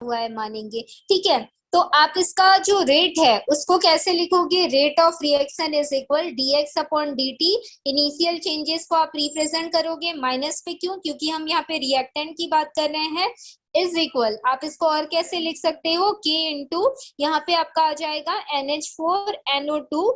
हुआ है मानेंगे, ठीक है। तो आप इसका जो रेट है उसको कैसे लिखोगे, rate of reaction is equal dx upon dt। Initial changes को आप रिप्रेजेंट करोगे माइनस पे, क्यों, क्योंकि हम यहाँ पे रिएक्टेंट की बात कर रहे हैं, इज इक्वल आप इसको और कैसे लिख सकते हो, k इंटू यहाँ पे आपका आ जाएगा NH4NO2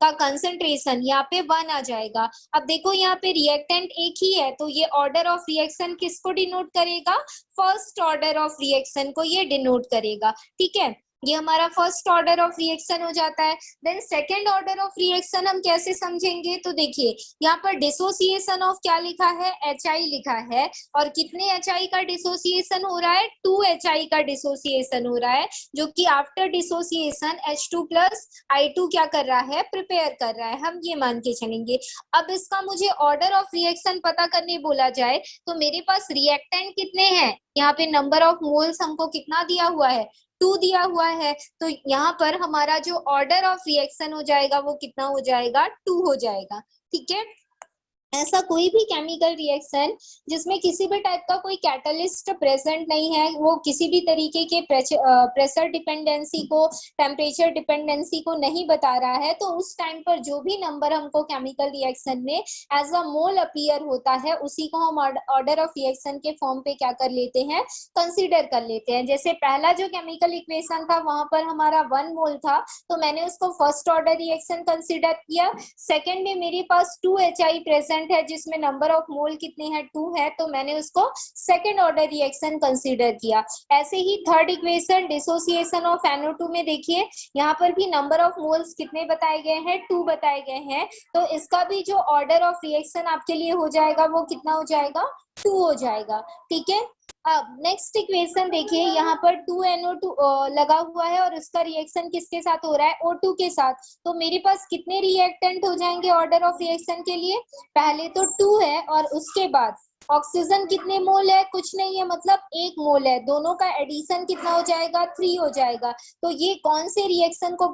का कंसंट्रेशन यहाँ पे 1 आ जाएगा। अब देखो यहाँ पे रिएक्टेंट एक ही है, तो ये ऑर्डर ऑफ रिएक्शन किसको डिनोट करेगा, फर्स्ट ऑर्डर ऑफ रिएक्शन को ये डिनोट करेगा, ठीक है। ये हमारा फर्स्ट ऑर्डर ऑफ रिएक्शन हो जाता है। Then second order of reaction हम कैसे समझेंगे, तो देखिए यहाँ पर डिसोसिएशन ऑफ क्या लिखा है, HI लिखा है, और कितने HI का डिसोसिएशन हो रहा है, 2 HI का डिसोसिएशन हो रहा है, जो कि after dissociation H2 plus I2 क्या कर रहा है, प्रिपेयर कर रहा है, हम ये मान के चलेंगे। अब इसका मुझे ऑर्डर ऑफ रिएक्शन पता करने बोला जाए तो मेरे पास रिएक्टेंट कितने हैं, यहाँ पे नंबर ऑफ मोल्स हमको कितना दिया हुआ है, 2 दिया हुआ है, तो यहाँ पर हमारा जो ऑर्डर ऑफ रिएक्शन हो जाएगा वो कितना हो जाएगा, 2 हो जाएगा, ठीक है। ऐसा कोई भी केमिकल रिएक्शन जिसमें किसी भी टाइप का कोई कैटलिस्ट प्रेजेंट नहीं है, वो किसी भी तरीके के प्रेशर डिपेंडेंसी को, टेम्परेचर डिपेंडेंसी को नहीं बता रहा है, तो उस टाइम पर जो भी नंबर हमको केमिकल रिएक्शन में एज अ मोल अपीयर होता है उसी को हम ऑर्डर ऑफ रिएक्शन के फॉर्म पे क्या कर लेते हैं, कंसिडर कर लेते हैं। जैसे पहला जो केमिकल इक्वेशन था वहां पर हमारा 1 मोल था, तो मैंने उसको फर्स्ट ऑर्डर रिएक्शन कंसिडर किया। सेकेंड में मेरे पास 2 HI प्रेजेंट है जिसमें नंबर ऑफ मोल कितने हैं, 2 है, तो मैंने उसको सेकेंड ऑर्डर रिएक्शन कंसीडर किया। ऐसे ही third equation dissociation of NO2 में देखिए यहाँ पर भी नंबर ऑफ मोल्स कितने बताए गए हैं, 2 बताए गए हैं, तो इसका भी जो ऑर्डर ऑफ रिएक्शन आपके लिए हो जाएगा वो कितना हो जाएगा, 2 हो जाएगा, ठीक है। अब नेक्स्ट इक्वेशन देखिए, यहाँ पर 2NO2 लगा हुआ है और उसका रिएक्शन किसके साथ हो रहा है, O2 के साथ, तो मेरे पास कितने रिएक्टेंट हो जाएंगे ऑर्डर ऑफ रिएक्शन के लिए, पहले तो 2 है और उसके बाद ऑक्सीजन कितने मोल है, कुछ नहीं है, मतलब 1 मोल है, दोनों का एडिशन कितना हो जाएगा, 3 हो जाएगा। तो ये कौन से रिएक्शन को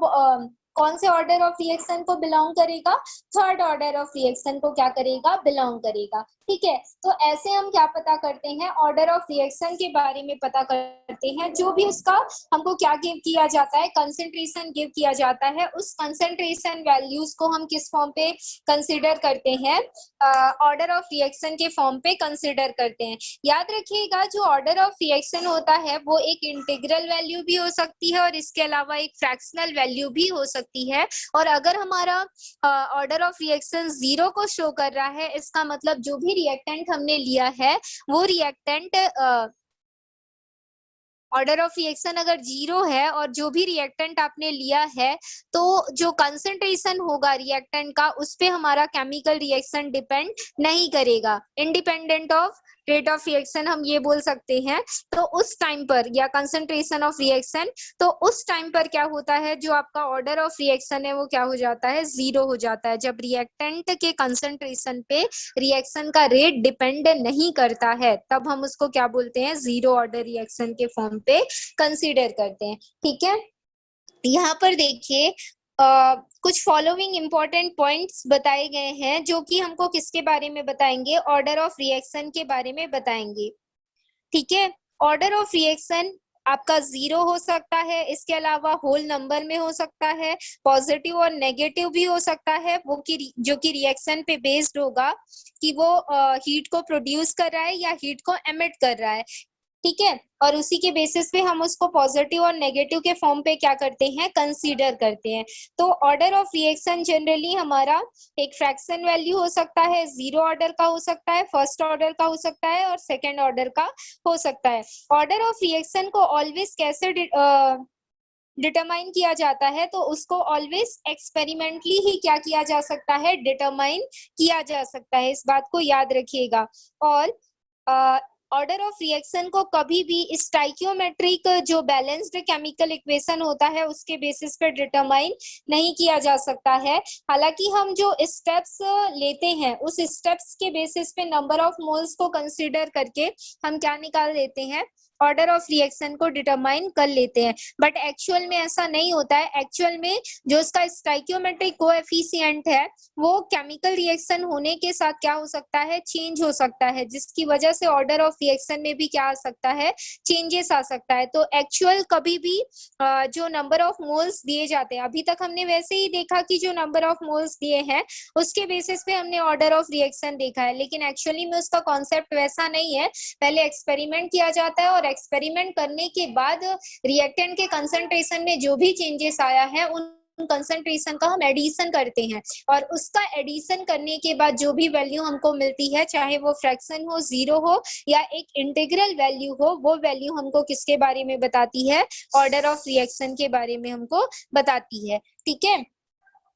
कौन से ऑर्डर ऑफ रिएक्शन को बिलोंग करेगा, थर्ड ऑर्डर ऑफ रिएक्शन को क्या करेगा, बिलोंग करेगा, ठीक है। तो ऐसे हम क्या पता करते हैं, ऑर्डर ऑफ रिएक्शन के बारे में पता करते हैं, जो भी उसका हमको क्या गिव किया जाता है, कंसेंट्रेशन गिव किया जाता है, उस कंसेंट्रेशन वैल्यूज को हम किस फॉर्म पे कंसिडर करते हैं, ऑर्डर ऑफ रिएक्शन के फॉर्म पे कंसिडर करते हैं। याद रखिएगा जो ऑर्डर ऑफ रिएक्शन होता है वो एक इंटीग्रल वैल्यू भी हो सकती है और इसके अलावा एक फ्रैक्शनल वैल्यू भी हो सकती है, और अगर हमारा ऑर्डर ऑफ रिएक्शन 0 को शो कर रहा है, इसका मतलब जो भी रिएक्टेंट हमने लिया है वो रिएक्टेंट ऑर्डर ऑफ रिएक्शन अगर 0 है और जो भी रिएक्टेंट आपने लिया है तो जो कंसंट्रेशन होगा रिएक्टेंट का उस पे हमारा केमिकल रिएक्शन डिपेंड नहीं करेगा, independent of rate of reaction हम ये बोल सकते हैं। तो उस टाइम पर या कंसंट्रेशन ऑफ रिएक्शन, तो उस टाइम पर क्या होता है, जो आपका ऑर्डर ऑफ रिएक्शन है वो क्या हो जाता है, 0 हो जाता है, जब रिएक्टेंट के कंसंट्रेशन पे रिएक्शन का रेट डिपेंड नहीं करता है, तब हम उसको क्या बोलते हैं, 0 ऑर्डर रिएक्शन के फॉर्म पे कंसीडर करते हैं, ठीक है। यहाँ पर देखिए कुछ फॉलोइंग इंपॉर्टेंट पॉइंट्स बताए गए हैं जो कि हमको किसके बारे में बताएंगे, ऑर्डर ऑफ रिएक्शन के बारे में बताएंगे, ठीक है। ऑर्डर ऑफ रिएक्शन आपका 0 हो सकता है, इसके अलावा होल नंबर में हो सकता है, पॉजिटिव और नेगेटिव भी हो सकता है, वो कि जो कि रिएक्शन पे बेस्ड होगा कि वो हीट को प्रोड्यूस कर रहा है या हीट को एमिट कर रहा है, ठीक है, और उसी के बेसिस पे हम उसको पॉजिटिव और नेगेटिव के फॉर्म पे क्या करते हैं, कंसीडर करते हैं। तो ऑर्डर ऑफ रिएक्शन जनरली हमारा एक फ्रैक्शन वैल्यू हो सकता है, 0 ऑर्डर का हो सकता है, फर्स्ट ऑर्डर का हो सकता है और सेकेंड ऑर्डर का हो सकता है। ऑर्डर ऑफ रिएक्शन को ऑलवेज कैसे डिटरमाइन किया जाता है, तो उसको ऑलवेज एक्सपेरिमेंटली ही क्या किया जा सकता है, डिटरमाइन किया जा सकता है, इस बात को याद रखिएगा। और ऑर्डर ऑफ रिएक्शन को कभी भी स्टाइकियोमेट्रिक जो बैलेंस्ड केमिकल इक्वेशन होता है उसके बेसिस पे डिटरमाइन नहीं किया जा सकता है। हालांकि हम जो स्टेप्स लेते हैं उस स्टेप्स के बेसिस पे नंबर ऑफ मोल्स को कंसीडर करके हम क्या निकाल देते हैं, ऑर्डर ऑफ रिएक्शन को डिटरमाइन कर लेते हैं, बट एक्चुअल में ऐसा नहीं होता है। एक्चुअल में जो उसका स्टाइकियोमेट्रिक कोएफिशिएंट है वो केमिकल रिएक्शन होने के साथ क्या हो सकता है, चेंज हो सकता है, जिसकी वजह से ऑर्डर ऑफ रिएक्शन में भी क्या आ सकता है, चेंजेस आ सकता है। तो एक्चुअल कभी भी जो नंबर ऑफ मोल्स दिए जाते हैं, अभी तक हमने वैसे ही देखा कि जो नंबर ऑफ मोल्स दिए हैं उसके बेसिस पे हमने ऑर्डर ऑफ रिएक्शन देखा है, लेकिन एक्चुअली में उसका कॉन्सेप्ट वैसा नहीं है। पहले एक्सपेरिमेंट किया जाता है और एक्सपेरिमेंट करने के बाद रिएक्टेंट के कंसंट्रेशन में जो भी चेंजेस आया है उन कंसंट्रेशन का हम एडिशन करते हैं, और उसका एडिशन करने के बाद जो भी वैल्यू हमको मिलती है, चाहे वो फ्रैक्शन हो, जीरो हो या एक इंटीग्रल वैल्यू हो, वो वैल्यू हमको किसके बारे में बताती है, ऑर्डर ऑफ रिएक्शन के बारे में हमको बताती है। ठीक है,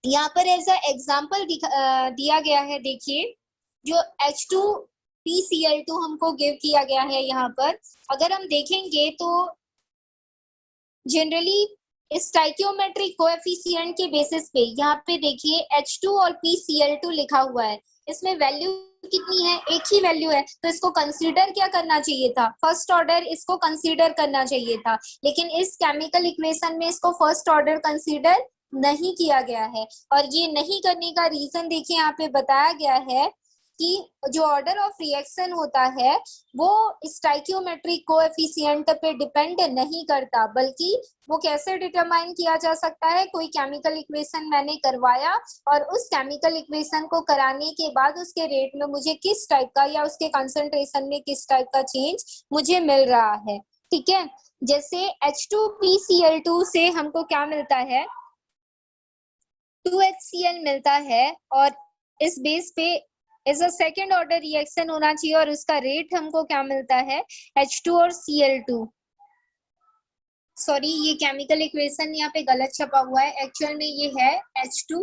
यहाँ पर एज अ एग्जाम्पल दिया गया है। देखिए जो H2PCl2 हमको गिव किया गया है, यहाँ पर अगर हम देखेंगे तो जनरली स्टाइकियोमेट्रिक कोएफिशिएंट के बेसिस पे यहाँ पे देखिए H2 और PCl2 लिखा हुआ है, इसमें वैल्यू कितनी है, एक ही वैल्यू है, तो इसको कंसीडर क्या करना चाहिए था, फर्स्ट ऑर्डर इसको कंसीडर करना चाहिए था, लेकिन इस केमिकल इक्वेशन में इसको फर्स्ट ऑर्डर कंसीडर नहीं किया गया है। और ये नहीं करने का रीजन देखिए यहाँ पे बताया गया है कि जो ऑर्डर ऑफ रिएक्शन होता है वो स्टाइकियोमेट्रिक कोएफिशिएंट पे डिपेंड नहीं करता, बल्कि वो कैसे डिटरमाइन किया जा सकता है, कोई केमिकल इक्वेशन मैंने करवाया और उस केमिकल इक्वेशन को कराने के बाद उसके रेट में मुझे किस टाइप का या उसके कंसंट्रेशन में किस टाइप का चेंज मुझे मिल रहा है। ठीक है, जैसे H2PCl2 से हमको क्या मिलता है, 2HCl मिलता है, और इस बेस पे is a second order reaction होना चाहिए और उसका रेट हमको क्या मिलता है, H2 और Cl2। सॉरी, ये केमिकल इक्वेशन यहाँ पे गलत छपा हुआ है, एक्चुअल में ये है H2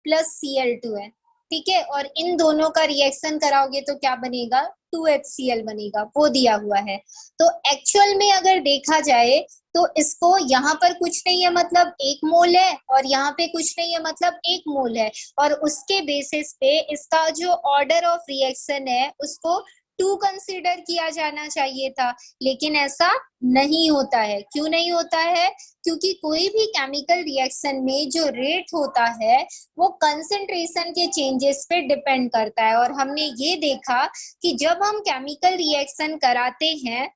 प्लस Cl2 है। ठीक है, और इन दोनों का रिएक्शन कराओगे तो क्या बनेगा, 2HCl बनेगा, वो दिया हुआ है। तो एक्चुअल में अगर देखा जाए तो इसको यहाँ पर कुछ नहीं है मतलब 1 मोल है, और यहाँ पे कुछ नहीं है मतलब 1 मोल है, और उसके बेसिस पे इसका जो ऑर्डर ऑफ रिएक्शन है उसको 2 कंसीडर किया जाना चाहिए था, लेकिन ऐसा नहीं होता है। क्यों नहीं होता है, क्योंकि कोई भी केमिकल रिएक्शन में जो रेट होता है वो कंसंट्रेशन के चेंजेस पे डिपेंड करता है। और हमने ये देखा कि जब हम केमिकल रिएक्शन कराते हैं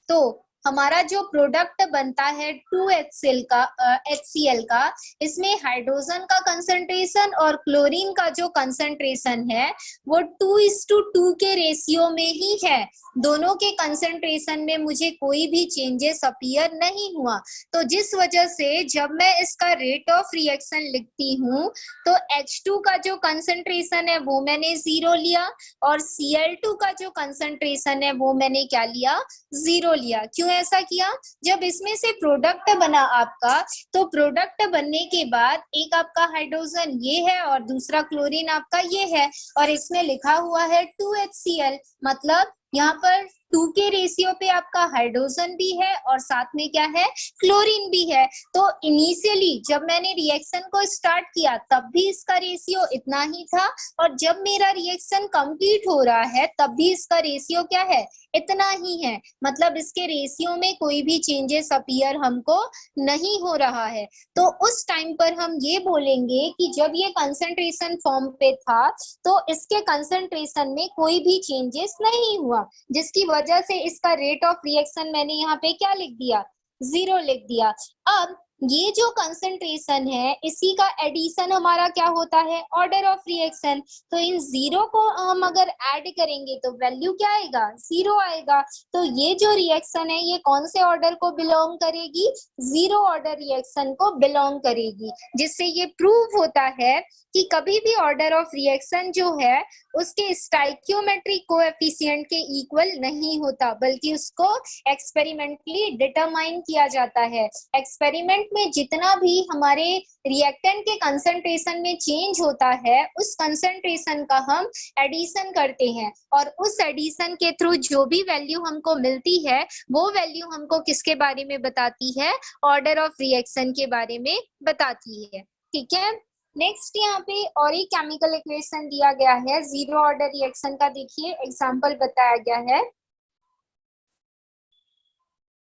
तो हमारा जो प्रोडक्ट बनता है 2HCl का HCl का, इसमें हाइड्रोजन का कंसंट्रेशन और क्लोरीन का जो कंसंट्रेशन है वो 2:2 के रेशियो में ही है। दोनों के कंसंट्रेशन में मुझे कोई भी चेंजेस अपीयर नहीं हुआ, तो जिस वजह से जब मैं इसका रेट ऑफ रिएक्शन लिखती हूँ तो H2 का जो कंसंट्रेशन है वो मैंने 0 लिया, और Cl2 का जो कंसंट्रेशन है वो मैंने क्या लिया, 0 लिया। क्यों ऐसा किया, जब इसमें से प्रोडक्ट बना आपका, तो प्रोडक्ट बनने के बाद एक आपका हाइड्रोजन ये है और दूसरा क्लोरीन आपका ये है, और इसमें लिखा हुआ है 2HCl, मतलब यहाँ पर 2 के रेशियो पे आपका हाइड्रोजन भी है और साथ में क्या है, क्लोरीन भी है। तो इनिशियली जब मैंने रिएक्शन को स्टार्ट किया तब भी इसका रेशियो इतना ही था, और जब मेरा रिएक्शन कंप्लीट हो रहा है तब भी इसका रेशियो क्या है, इतना ही है, मतलब इसके रेशियो में कोई भी चेंजेस अपीयर हमको नहीं हो रहा है। तो उस टाइम पर हम ये बोलेंगे कि जब ये कंसंट्रेशन फॉर्म पे था तो इसके कंसंट्रेशन में कोई भी चेंजेस नहीं हुआ, जिसकी वजह से इसका रेट ऑफ रिएक्शन मैंने यहाँ पे क्या लिख दिया, 0 लिख दिया। अब ये जो कंसंट्रेशन है इसी का एडिशन हमारा क्या होता है, ऑर्डर ऑफ रिएक्शन। तो इन 0 को हम अगर ऐड करेंगे तो वैल्यू क्या आएगा, 0 आएगा। तो ये जो रिएक्शन है ये कौन से ऑर्डर को बिलोंग करेगी, 0 ऑर्डर रिएक्शन को बिलोंग करेगी, जिससे ये प्रूव होता है कि कभी भी ऑर्डर ऑफ रिएक्शन जो है उसके स्टाइकियोमेट्रिक कोएफिशिएंट के इक्वल नहीं होता, बल्कि उसको एक्सपेरिमेंटली डिटरमाइन किया जाता है। एक्सपेरिमेंट में जितना भी हमारे रिएक्टेंट के कंसंट्रेशन में चेंज होता है उस कंसंट्रेशन का हम एडिशन करते हैं, और उस एडिशन के थ्रू जो भी वैल्यू हमको मिलती है वो वैल्यू हमको किसके बारे में बताती है, ऑर्डर ऑफ रिएक्शन के बारे में बताती है। ठीक है, नेक्स्ट यहाँ पे और एक केमिकल इक्वेशन दिया गया है 0 ऑर्डर रिएक्शन का। देखिए एग्जांपल बताया गया है,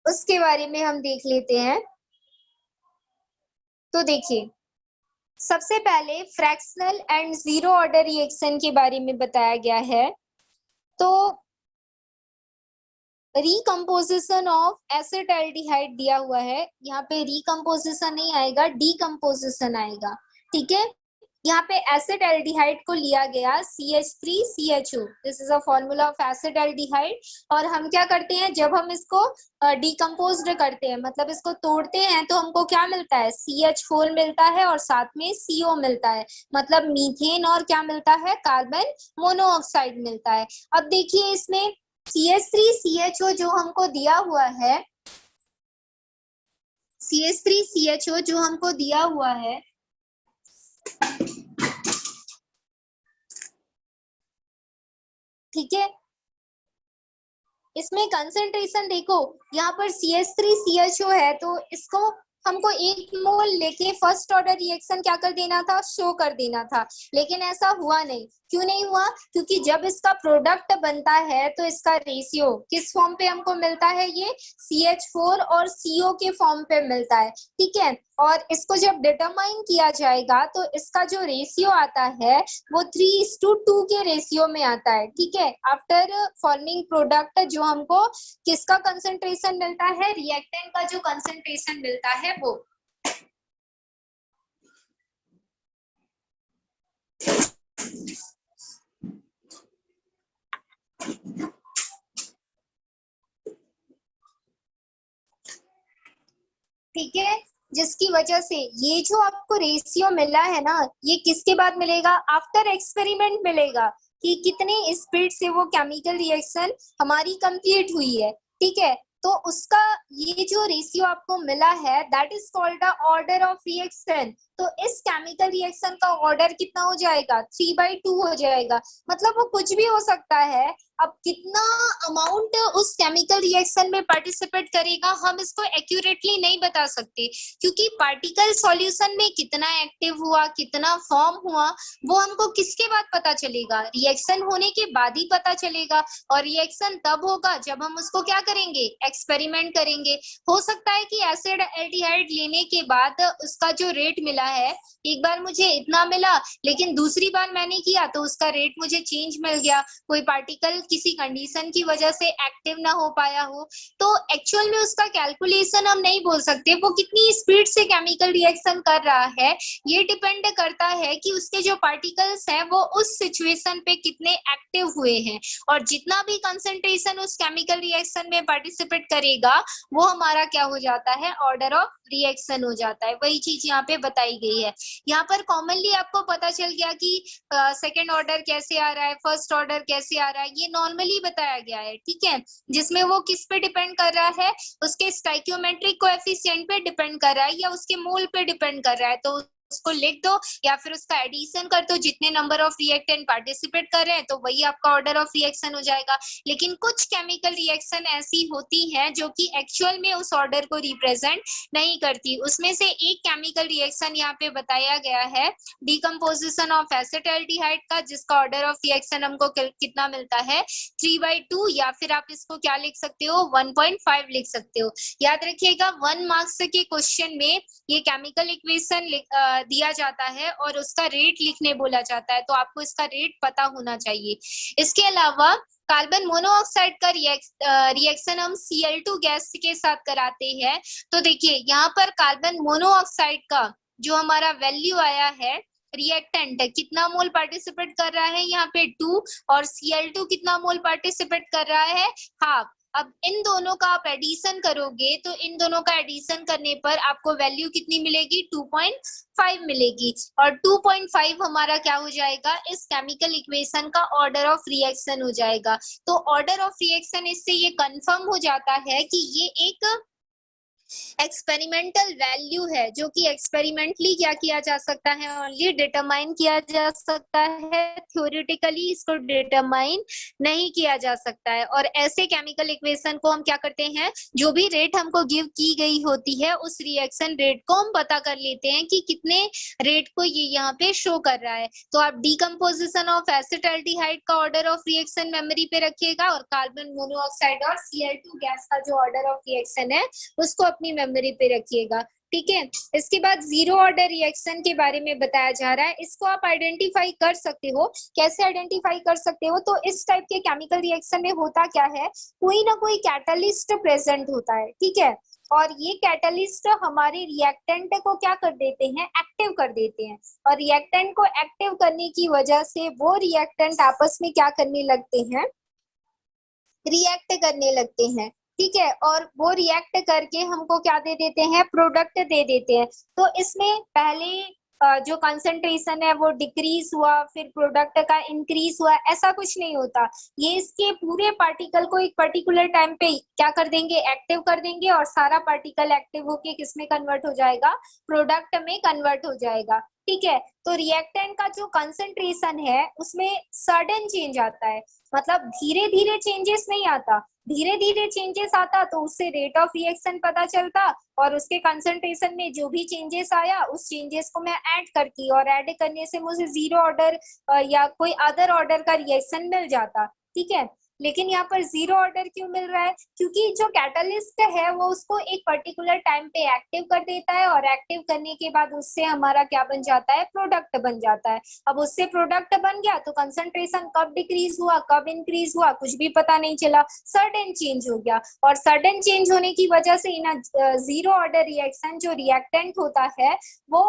उसके बारे में हम देख लेते हैं। तो देखिए, सबसे पहले fractional and zero order reaction के बारे में बताया गया है। तो रिकम्पोजिशन ऑफ एसिटाल्डिहाइड दिया हुआ है, यहाँ पे रिकम्पोजिशन नहीं आएगा, डीकम्पोजिशन आएगा। ठीक है, यहाँ पे एसिटाल्डिहाइड को लिया गया CH3CHO, this is a formula of acetaldehyde. और हम क्या करते हैं, जब हम इसको डिकम्पोज्ड करते हैं, मतलब इसको तोड़ते हैं, तो हमको क्या मिलता है, CH4 मिलता है और साथ में CO मिलता है, मतलब मीथेन और क्या मिलता है, कार्बन मोनोऑक्साइड मिलता है। अब देखिए इसमें CH3CHO जो हमको दिया हुआ है, CH3CHO जो हमको दिया हुआ है, ठीक है, इसमें कंसंट्रेशन देखो, यहाँ पर CH3CHO है, तो इसको हमको 1 मोल लेके फर्स्ट ऑर्डर रिएक्शन क्या कर देना था, शो कर देना था, लेकिन ऐसा हुआ नहीं। क्यों नहीं हुआ, क्योंकि जब इसका प्रोडक्ट बनता है तो इसका रेशियो किस फॉर्म पे हमको मिलता है, ये CH4 और CO के फॉर्म पे मिलता है। ठीक है, और इसको जब डिटरमाइन किया जाएगा तो इसका जो रेशियो आता है वो 3:2 के रेशियो में आता है। ठीक है, आफ्टर फॉर्मिंग प्रोडक्ट जो हमको किसका कंसंट्रेशन मिलता है, रिएक्टेंट का जो कंसंट्रेशन मिलता है वो। ठीक है, जिसकी वजह से ये जो आपको रेशियो मिला है ना, ये किसके बाद मिलेगा, आफ्टर एक्सपेरिमेंट मिलेगा कि कितने स्पीड से वो केमिकल रिएक्शन हमारी कंप्लीट हुई है। ठीक है, तो उसका ये जो रेशियो आपको मिला है, that is called the order of reaction. तो इस केमिकल रिएक्शन का ऑर्डर कितना हो जाएगा, 3/2 हो जाएगा। मतलब वो कुछ भी हो सकता है। अब कितना अमाउंट उस केमिकल रिएक्शन में पार्टिसिपेट करेगा हम इसको एक्यूरेटली नहीं बता सकते, क्योंकि पार्टिकल सॉल्यूशन में कितना एक्टिव हुआ, कितना फॉर्म हुआ, वो हमको किसके बाद पता चलेगा, रिएक्शन होने के बाद ही पता चलेगा। और रिएक्शन तब होगा जब हम उसको क्या करेंगे, एक्सपेरिमेंट करेंगे। हो सकता है कि एसिड एल्डिहाइड लेने के बाद उसका जो रेट मिला है, एक बार मुझे इतना मिला, लेकिन दूसरी बार मैंने किया तो उसका रेट मुझे चेंज मिल गया, कोई पार्टिकल किसी कंडीशन की वजह से एक्टिव ना हो पाया हो। तो एक्चुअल में उसका कैलकुलेशन हम नहीं बोल सकते, वो कितनी स्पीड से केमिकल रिएक्शन कर रहा है, ये डिपेंड करता है कि उसके जो पार्टिकल्स हैं वो उस सिचुएशन पे कितने एक्टिव हुए हैं। और जितना भी कंसंट्रेशन उस केमिकल रिएक्शन में पार्टिसिपेट करेगा, वो हमारा क्या हो जाता है, ऑर्डर ऑफ रिएक्शन हो जाता है। वही चीज यहाँ पे बताई गई है। यहाँ पर कॉमनली आपको पता चल गया कि सेकेंड ऑर्डर कैसे आ रहा है, फर्स्ट ऑर्डर कैसे आ रहा है, ये नॉर्मली बताया गया है। ठीक है, जिसमें वो किस पे डिपेंड कर रहा है, उसके स्टाइकियोमेट्रिक कोएफिशिएंट पे डिपेंड कर रहा है या उसके मोल पे डिपेंड कर रहा है। तो उसको लिख दो या फिर उसका एडिशन कर दो, जितने नंबर ऑफ रिएक्टेंट पार्टिसिपेट कर रहे हैं तो वही आपका ऑर्डर ऑफ रिएक्शन हो जाएगा। लेकिन कुछ केमिकल रिएक्शन ऐसी होती हैं जो कि एक्चुअल में उस ऑर्डर को रिप्रेजेंट नहीं करती। उसमें से एक केमिकल रिएक्शन यहाँ पे बताया गया है, डिकम्पोजिशन ऑफ एसिटाल्डिहाइड का, जिसका ऑर्डर ऑफ रिएक्शन हमको कितना मिलता है, 3/2, या फिर आप इसको क्या लिख सकते हो, 1.5 लिख सकते हो। याद रखिएगा 1 मार्क्स के क्वेश्चन में ये केमिकल इक्वेशन दिया जाता है और उसका रेट लिखने बोला जाता है, तो आपको इसका रेट पता होना चाहिए। इसके अलावा कार्बन मोनोऑक्साइड का रिएक्शन हम Cl2 गैस के साथ कराते हैं। तो देखिए यहाँ पर कार्बन मोनोऑक्साइड का जो हमारा वैल्यू आया है, रिएक्टेंट कितना मोल पार्टिसिपेट कर रहा है, यहाँ पे 2, और Cl2 कितना मोल पार्टिसिपेट कर रहा है, हाफ। अब इन दोनों का आप एडिशन करोगे तो इन दोनों का एडिशन करने पर आपको वैल्यू कितनी मिलेगी, 2.5 मिलेगी। और 2.5 हमारा क्या हो जाएगा, इस केमिकल इक्वेशन का ऑर्डर ऑफ रिएक्शन हो जाएगा। तो ऑर्डर ऑफ रिएक्शन इससे ये कंफर्म हो जाता है कि ये एक एक्सपेरिमेंटल वैल्यू है जो कि एक्सपेरिमेंटली क्या किया जा सकता है, ओनली डिटरमाइन किया जा सकता है, थ्योरेटिकली इसको डिटरमाइन नहीं किया जा सकता है। और ऐसे केमिकल इक्वेशन को हम क्या करते हैं, जो भी रेट हमको गिव की गई होती है उस रिएक्शन रेट को हम पता कर लेते हैं कि कितने रेट को ये यहाँ पे शो कर रहा है। तो आप डीकम्पोजिशन ऑफ एसिटाल्डिहाइड का ऑर्डर ऑफ रिएक्शन मेमोरी पे रखिएगा और कार्बन मोनोऑक्साइड और Cl2 गैस का जो ऑर्डर ऑफ रिएक्शन है उसको अपनी मेमोरी पे रखिएगा। ठीक है, इसके बाद जीरो ऑर्डर रिएक्शन के बारे में बताया जा रहा है। इसको आप आइडेंटिफाई कर सकते हो। कैसे आइडेंटिफाई कर सकते हो, तो इस टाइप के केमिकल रिएक्शन में होता क्या है, कोई ना कोई कैटलिस्ट प्रेजेंट होता है। ठीक है, और ये कैटलिस्ट हमारे रिएक्टेंट को क्या कर देते हैं, एक्टिव कर देते हैं। और रिएक्टेंट को एक्टिव करने की वजह से वो रिएक्टेंट आपस में क्या करने लगते हैं, रिएक्ट करने लगते हैं। ठीक है, और वो रिएक्ट करके हमको क्या दे देते हैं, प्रोडक्ट दे देते हैं। तो इसमें पहले जो कंसंट्रेशन है वो डिक्रीज हुआ, फिर प्रोडक्ट का इंक्रीज हुआ, ऐसा कुछ नहीं होता। ये इसके पूरे पार्टिकल को एक पर्टिकुलर टाइम पे क्या कर देंगे, एक्टिव कर देंगे, और सारा पार्टिकल एक्टिव होके किस में कन्वर्ट हो जाएगा, प्रोडक्ट में कन्वर्ट हो जाएगा। ठीक है, तो रिएक्टेंट का जो कंसंट्रेशन है उसमें सडन चेंज आता है, मतलब धीरे धीरे चेंजेस नहीं आता। धीरे धीरे चेंजेस आता तो उससे रेट ऑफ रिएक्शन पता चलता, और उसके कंसंट्रेशन में जो भी चेंजेस आया उस चेंजेस को मैं ऐड करती, और ऐड करने से मुझे जीरो ऑर्डर या कोई अदर ऑर्डर का रिएक्शन मिल जाता। ठीक है, लेकिन यहाँ पर जीरो ऑर्डर क्यों मिल रहा है, क्योंकि जो कैटलिस्ट है वो उसको एक पर्टिकुलर टाइम पे एक्टिव कर देता है, और एक्टिव करने के बाद उससे हमारा क्या बन जाता है, प्रोडक्ट बन जाता है। अब उससे प्रोडक्ट बन गया तो कंसंट्रेशन कब डिक्रीज हुआ कब इंक्रीज हुआ कुछ भी पता नहीं चला, सडन चेंज हो गया। और सडन चेंज होने की वजह से इन जीरो ऑर्डर रिएक्शन जो रिएक्टेंट होता है वो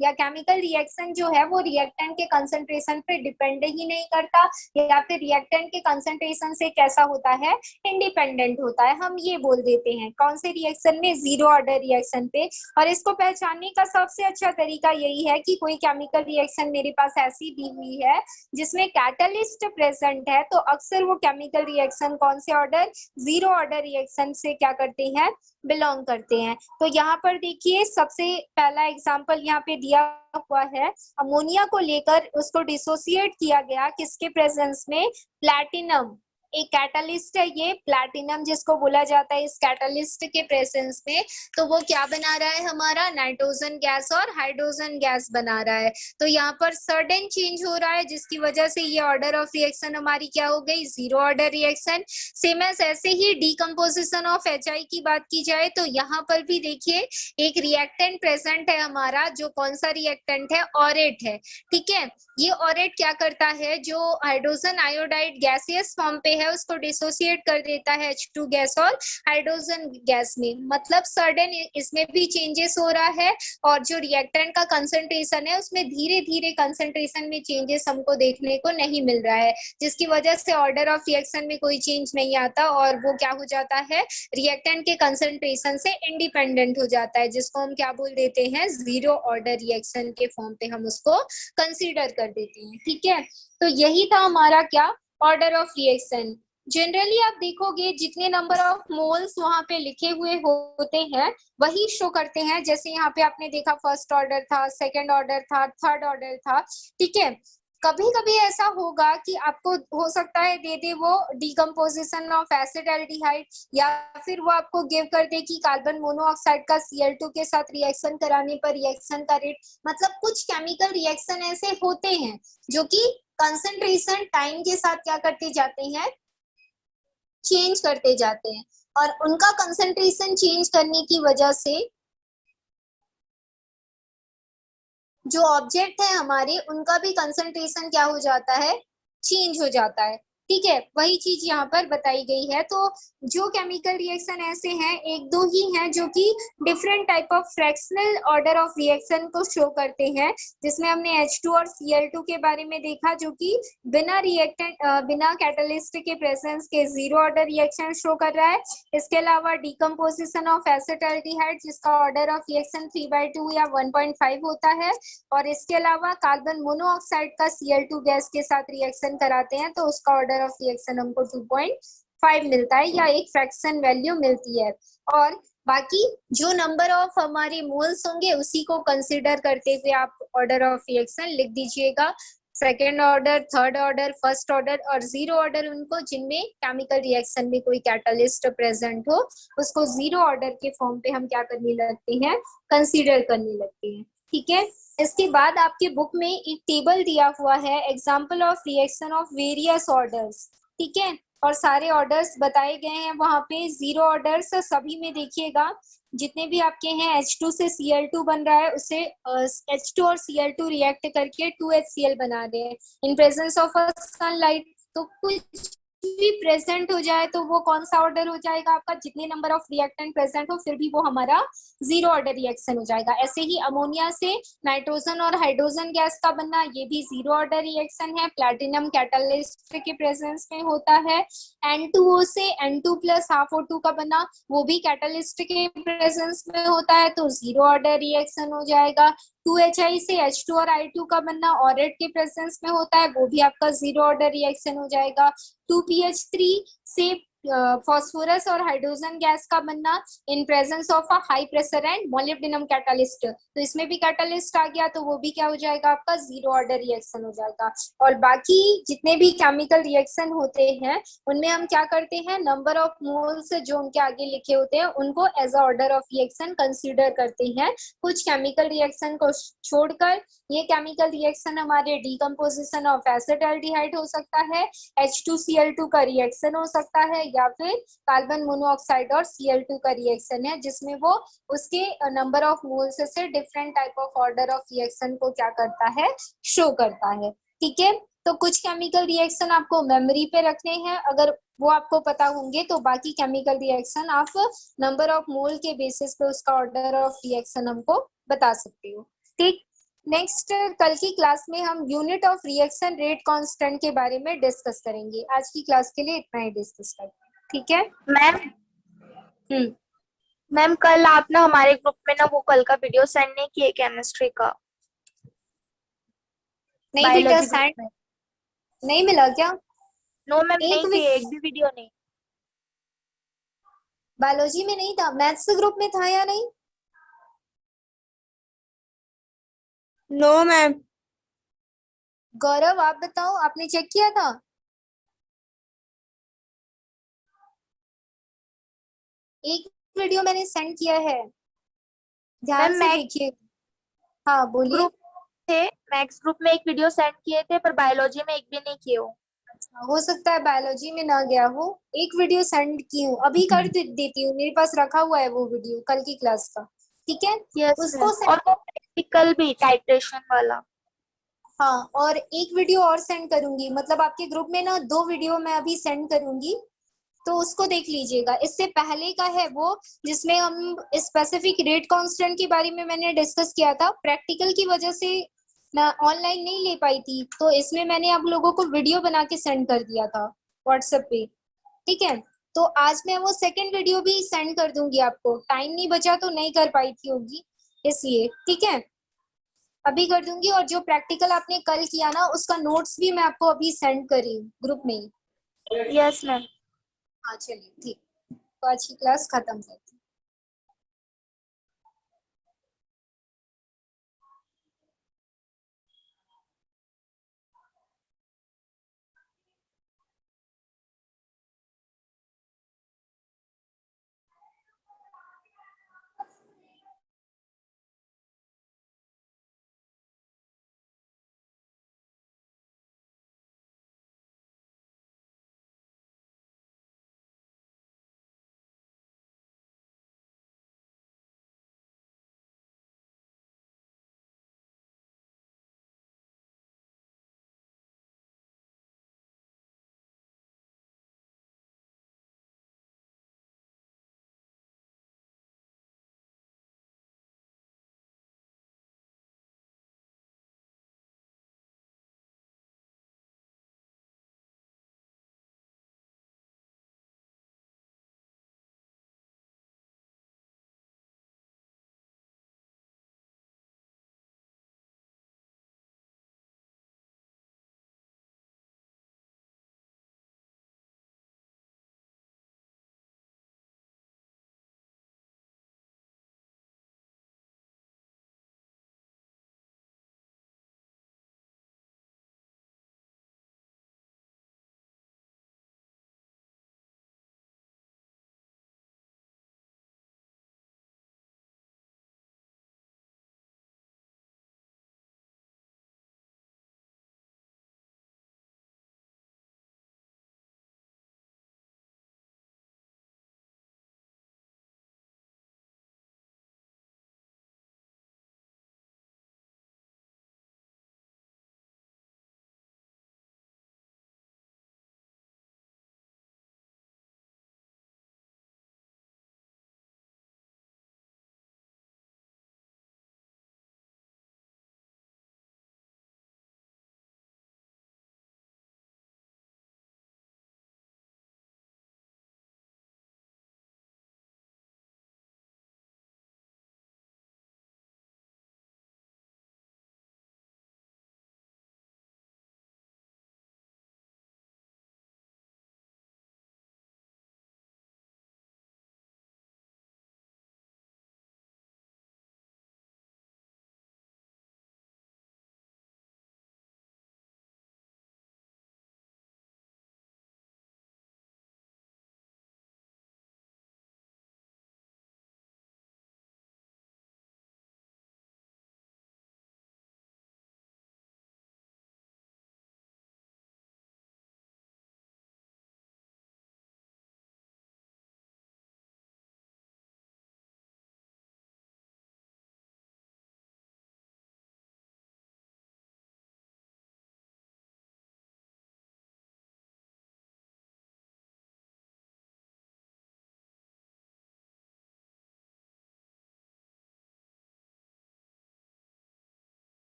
या केमिकल रिएक्शन जो है वो रिएक्टेंट के कंसंट्रेशन पे डिपेंड ही नहीं करता, या फिर रिएक्टेंट के कंसंट्रेशन से कैसा होता है, इंडिपेंडेंट होता है। हम ये बोल देते हैं कौन से रिएक्शन में, जीरो ऑर्डर रिएक्शन पे। और इसको पहचानने का सबसे अच्छा तरीका यही है कि कोई केमिकल रिएक्शन मेरे पास ऐसी दी हुई है जिसमें कैटलिस्ट प्रेजेंट है, तो अक्सर वो केमिकल रिएक्शन कौन से ऑर्डर, जीरो ऑर्डर रिएक्शन से क्या करते हैं, बिलोंग करते हैं। तो यहाँ पर देखिए सबसे पहला एग्जांपल यहाँ पे दिया हुआ है, अमोनिया को लेकर उसको डिसोसिएट किया गया किसके प्रेजेंस में, प्लैटिनम। एक कैटलिस्ट है ये प्लैटिनम जिसको बोला जाता है, इस कैटलिस्ट के प्रेजेंस में तो वो क्या बना रहा है, हमारा नाइट्रोजन गैस और हाइड्रोजन गैस बना रहा है। तो यहाँ पर सडन चेंज हो रहा है जिसकी वजह से ये ऑर्डर ऑफ रिएक्शन हमारी क्या हो गई, zero order reaction. Same as ऐसे ही डीकम्पोजिशन ऑफ HI की बात की जाए तो यहाँ पर भी देखिए एक रिएक्टेंट प्रेजेंट है हमारा, जो कौन सा रिएक्टेंट है, ऑरेट है। ठीक है, ये ऑरेट क्या करता है, जो हाइड्रोजन आयोडाइड गैसियस फॉर्म पे है उसको डिसोसिएट कर देता है H2 गैस और हाइड्रोजन गैस में। मतलब सडन इसमें भी चेंजेस हो रहा है, और जो रिएक्टेंट का कंसंट्रेशन है उसमें धीरे धीरे कंसंट्रेशन में चेंजेस हमको देखने को नहीं मिल रहा है, जिसकी वजह से ऑर्डर ऑफ रिएक्शन में कोई चेंज नहीं आता, और वो क्या हो जाता है, रिएक्टेंट के कंसंट्रेशन से इंडिपेंडेंट हो जाता है, जिसको हम क्या बोल देते हैं, जीरो ऑर्डर रिएक्शन के फॉर्म पे हम उसको कंसीडर कर देते हैं। ठीक है, तो यही था हमारा क्या, ऑर्डर ऑफ रिएक्शन। जनरली आप देखोगे जितने नंबर ऑफ मोल्स वहां पे लिखे हुए होते हैं वही शो करते हैं। जैसे यहाँ पे आपने देखा फर्स्ट ऑर्डर था, सेकंड ऑर्डर था, थर्ड ऑर्डर था। ठीक है, कभी कभी ऐसा होगा कि आपको हो सकता है दे दे वो डीकम्पोजिशन ऑफ एसिटाल्डिहाइड, या फिर वो आपको गिव कर दे कि कार्बन मोनोऑक्साइड का Cl2 के साथ रिएक्शन कराने पर रिएक्शन का रेट, मतलब कुछ केमिकल रिएक्शन ऐसे होते हैं जो कि कंसंट्रेशन टाइम के साथ क्या करते जाते हैं, चेंज करते जाते हैं, और उनका कंसंट्रेशन चेंज करने की वजह से जो ऑब्जेक्ट है हमारे उनका भी कंसंट्रेशन क्या हो जाता है, चेंज हो जाता है। ठीक है, वही चीज यहाँ पर बताई गई है। तो जो केमिकल रिएक्शन ऐसे हैं, एक दो ही हैं जो कि different type of fractional order of reaction को शो करते हैं, जिसमें हमने H2 और Cl2 के बारे में देखा जो कि बिना रिएक्टेंट बिना कैटलिस्ट के प्रेजेंस के जीरो ऑर्डर रिएक्शन शो कर रहा है। इसके अलावा डीकम्पोजिशन ऑफ एसिटाल्डिहाइड जिसका ऑर्डर ऑफ रिएक्शन 3/2 या 1.5 होता है, और इसके अलावा कार्बन मोनोऑक्साइड का Cl2 गैस के साथ रिएक्शन कराते हैं तो उसका ऑर्डर ऑफ रिएक्शन हमको 2.5 मिलता है, या एक फ्रैक्शन वैल्यू मिलती है। और बाकी जो नंबर ऑफ हमारे मोल्स होंगे उसी को कंसिडर करते हुए आप ऑर्डर ऑफ रिएक्शन लिख दीजिएगा। Second order, third order, first order और जीरो ऑर्डर उनको जिनमें केमिकल रिएक्शन में कोई कैटलिस्ट प्रेजेंट हो, उसको जीरो ऑर्डर के फॉर्म पे हम क्या करने लगते हैं, कंसीडर करने लगते हैं। ठीक है। इसके बाद आपके बुक में एक टेबल दिया हुआ है, example of reaction of various orders. ठीक है। और सारे ऑर्डर्स बताए गए हैं वहां पे। जीरो ऑर्डर्स सभी में देखिएगा, जितने भी आपके हैं H2 से Cl2 बन रहा है, उसे H2 और Cl2 रिएक्ट करके 2HCl बना रहे हैं इन प्रेजेंस ऑफ सनलाइट। तो कुछ भी प्रेजेंट हो जाए तो वो कौन सा ऑर्डर हो जाएगा आपका, जितने नंबर ऑफ रिएक्टेंट प्रेजेंट हो फिर भी वो हमारा जीरो ऑर्डर रिएक्शन हो जाएगा। ऐसे ही अमोनिया से नाइट्रोजन और हाइड्रोजन गैस का बनना, ये भी जीरो ऑर्डर रिएक्शन है, प्लैटिनम कैटलिस्ट के प्रेजेंस में होता है। N2O से N2 प्लस हाफ O2 का बना, वो भी कैटलिस्ट के प्रेजेंस में होता है, तो जीरो ऑर्डर रिएक्शन हो जाएगा। 2HI से H2 और I2 का बनना ऑरेट के प्रेजेंस में होता है, वो भी आपका जीरो ऑर्डर रिएक्शन हो जाएगा। 2PH3 से फॉस्फोरस और हाइड्रोजन गैस का बनना in presence of a high pressure and molybdenum catalyst, तो इसमें भी कैटलिस्ट आ गया, तो वो भी क्या हो जाएगा आपका जीरो ऑर्डर रिएक्शन हो जाएगा। और बाकी जितने भी केमिकल रिएक्शन होते हैं उनमें हम क्या करते हैं, नंबर ऑफ मोल्स जो उनके आगे लिखे होते हैं उनको as a order of reaction consider करते हैं। कुछ केमिकल रिएक्शन को छोड़कर, ये केमिकल रिएक्शन हमारे डीकम्पोजिशन ऑफ एसिटाल्डिहाइड हो सकता है, H2Cl2 का रिएक्शन हो सकता है, या फिर कार्बन मोनोऑक्साइड और Cl2 का रिएक्शन है, जिसमें वो उसके नंबर ऑफ मोल्स से different type of order of reaction को क्या करता है, शो करता है। ठीक है। तो कुछ केमिकल रिएक्शन आपको मेमोरी पे रखने हैं, अगर वो आपको पता होंगे तो बाकी केमिकल रिएक्शन आप नंबर ऑफ मोल के बेसिस पे उसका ऑर्डर ऑफ रिएक्शन हमको बता सकते हो। ठीक। नेक्स्ट कल की क्लास में हम unit of reaction rate constant के बारे में डिस्कस करेंगे। आज की क्लास के लिए इतना ही डिस्कस करते हैं। ठीक है मैम। मैम कल आप ना हमारे ग्रुप में ना वो कल का वीडियो सेंड नहीं किए केमिस्ट्री का, नहीं बेटा, बायोलॉजी ग्रुप सेंड में। नहीं मिला क्या? नो मैम, नहीं एक किए, एक भी वीडियो नहीं। बायोलॉजी में नहीं था, मैथ्स ग्रुप में था या नहीं? No ma'am. गौरव आप बताओ, आपने चेक किया था? एक वीडियो मैंने सेंड किया है, ध्यान से देखिए। हाँ बोलिए। ग्रुप थे, मैथ्स ग्रुप में एक वीडियो सेंड किए थे, पर बायोलॉजी में एक भी नहीं किए हो। हो सकता है बायोलॉजी में ना गया हो। एक वीडियो सेंड की हूँ, अभी कर देती हूँ, मेरे पास रखा हुआ है वो वीडियो कल की क्लास का। ठीक है। यस मैम, उसको और वो प्रैक्टिकल भी टाइट्रेशन वाला। हाँ, और एक वीडियो और सेंड करूंगी, मतलब आपके ग्रुप में ना दो वीडियो मैं अभी सेंड करूंगी, तो उसको देख लीजिएगा। इससे पहले का है वो जिसमें हम स्पेसिफिक रेट कांस्टेंट के बारे में मैंने डिस्कस किया था, प्रैक्टिकल की वजह से मैं ऑनलाइन नहीं ले पाई थी, तो इसमें मैंने आप लोगों को वीडियो बना के सेंड कर दिया था व्हाट्सएप पे। ठीक है। तो आज मैं वो सेकंड वीडियो भी सेंड कर दूंगी आपको, टाइम नहीं बचा तो नहीं कर पाई थी होगी इसलिए। ठीक है, अभी कर दूंगी। और जो प्रैक्टिकल आपने कल किया ना उसका नोट्स भी मैं आपको अभी सेंड करी ग्रुप में ही। Yes ma'am. हाँ चलिए ठीक, तो आज की क्लास खत्म करते हैं।